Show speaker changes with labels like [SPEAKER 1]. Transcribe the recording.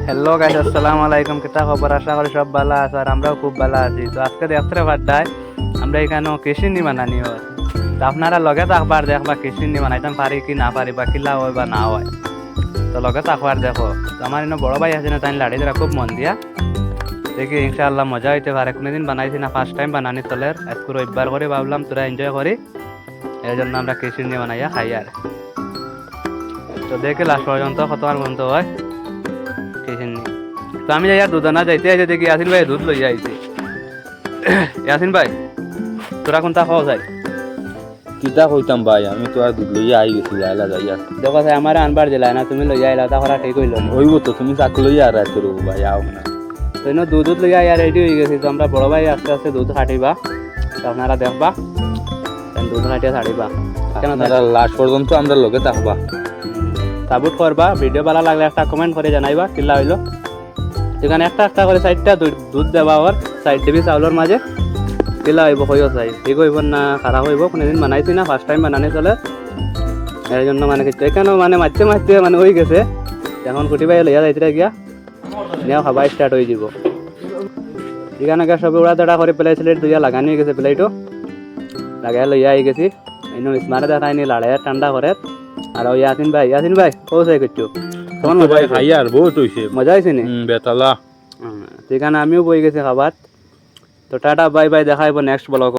[SPEAKER 1] Hello guys, আসসালামু আলাইকুম। কিতা খবর? আশা করি সব ভালো আছে আর আমরাও খুব ভালো আছি। তো আজকে দেখতে পাড্ডায় আমরা এখানে কৃষি বানানি হয়। তো আপনারা লগে থাকবার দেখবা কৃষি বানাইতাম পারি কি না পারি বা কিলা হয় বা না হয়। তো লগে থাকবার দেখো। তো আমার এনে বড় ভাই আছে না, তাই লাড়ি ধরা খুব মন দিয়া দেখি ইনশাআল্লাহ মজা হইতে পারে। কোনোদিন বানাইছি না, ফার্স্ট টাইম বানানি চলের। আজকে রবিবার করে ভাবলাম তোরা এনজয় করি, এই জন্য আমরা কৃষি বানাইয়া খাই। আর তো দেখি লাস্ট পর্যন্ত কত আর পর্যন্ত হয় কৃষি। তো আমি যাই আর দুধ আনা যাইতে আইতে দেখি ইয়াসিন ভাই দুধ লইয়া আইছে। ইয়াসিন ভাই, তোরা কোনটা খাওয়া যায়?
[SPEAKER 2] কিতা কইতাম ভাই, আমি তো আর দুধ লইয়া আই গেছি লাইলা যাইয়া।
[SPEAKER 1] দেখো ভাই, আমার আনবার জেলায় না, তুমি লইয়া আইলা, তা করা ঠিক হইল না।
[SPEAKER 2] হইব তো, তুমি চাক লইয়া আর রাত করবো ভাই, আও না।
[SPEAKER 1] তো এনে দুধ লইয়া আইয়া রেডি হয়ে গেছি। তো আমরা বড় ভাই আস্তে আস্তে দুধ খাটিবা, তো আপনারা দেখবা দুধ খাটিয়া ছাড়িবা। কেন
[SPEAKER 2] আপনারা লাস্ট পর্যন্ত আমরা লগে থাকবা।
[SPEAKER 1] সাপোর্ট করবা। ভিডিও ভালো লাগলে একটা কমেন্ট করে জানাইবা কিল্লা হইলো। এখানে একটা একটা করে সাইডটা দুধ দেবা, আর সাইড দিবি চাউলের মাঝে। কিলা হইব হইও চাই, ঠিক হইব না খারাপ হইব। কোনোদিন বানাইছি না, ফার্স্ট টাইম বানানি চলে, এর জন্য মানে কিছু এখানে মানে মারতে মারতে মানে হয়ে গেছে। এখন কুটি পাই লইয়া যাইতে গিয়া নেও খাবার স্টার্ট হয়ে যাব। এখানে সবে উড়া দাঁড়া করে পেলাইছিলে, দুইয়া লাগানি হয়ে গেছে প্লেটও লাগাই লইয়া আই গেছি। এনে ইসমারে দেখায়নি লাড়াই ঠান্ডা করে। আর ওই ইয়াসিন ভাই পৌঁছাই করছো কেমন মজা
[SPEAKER 2] ভাই খাই আর বহুত হইছে,
[SPEAKER 1] মজা হয়েছে নি?
[SPEAKER 2] বেতালা।
[SPEAKER 1] সেখানে আমিও বই গেছি খাবার। তো টাটা বাই বাই, দেখাইব নেক্সট ব্লগ।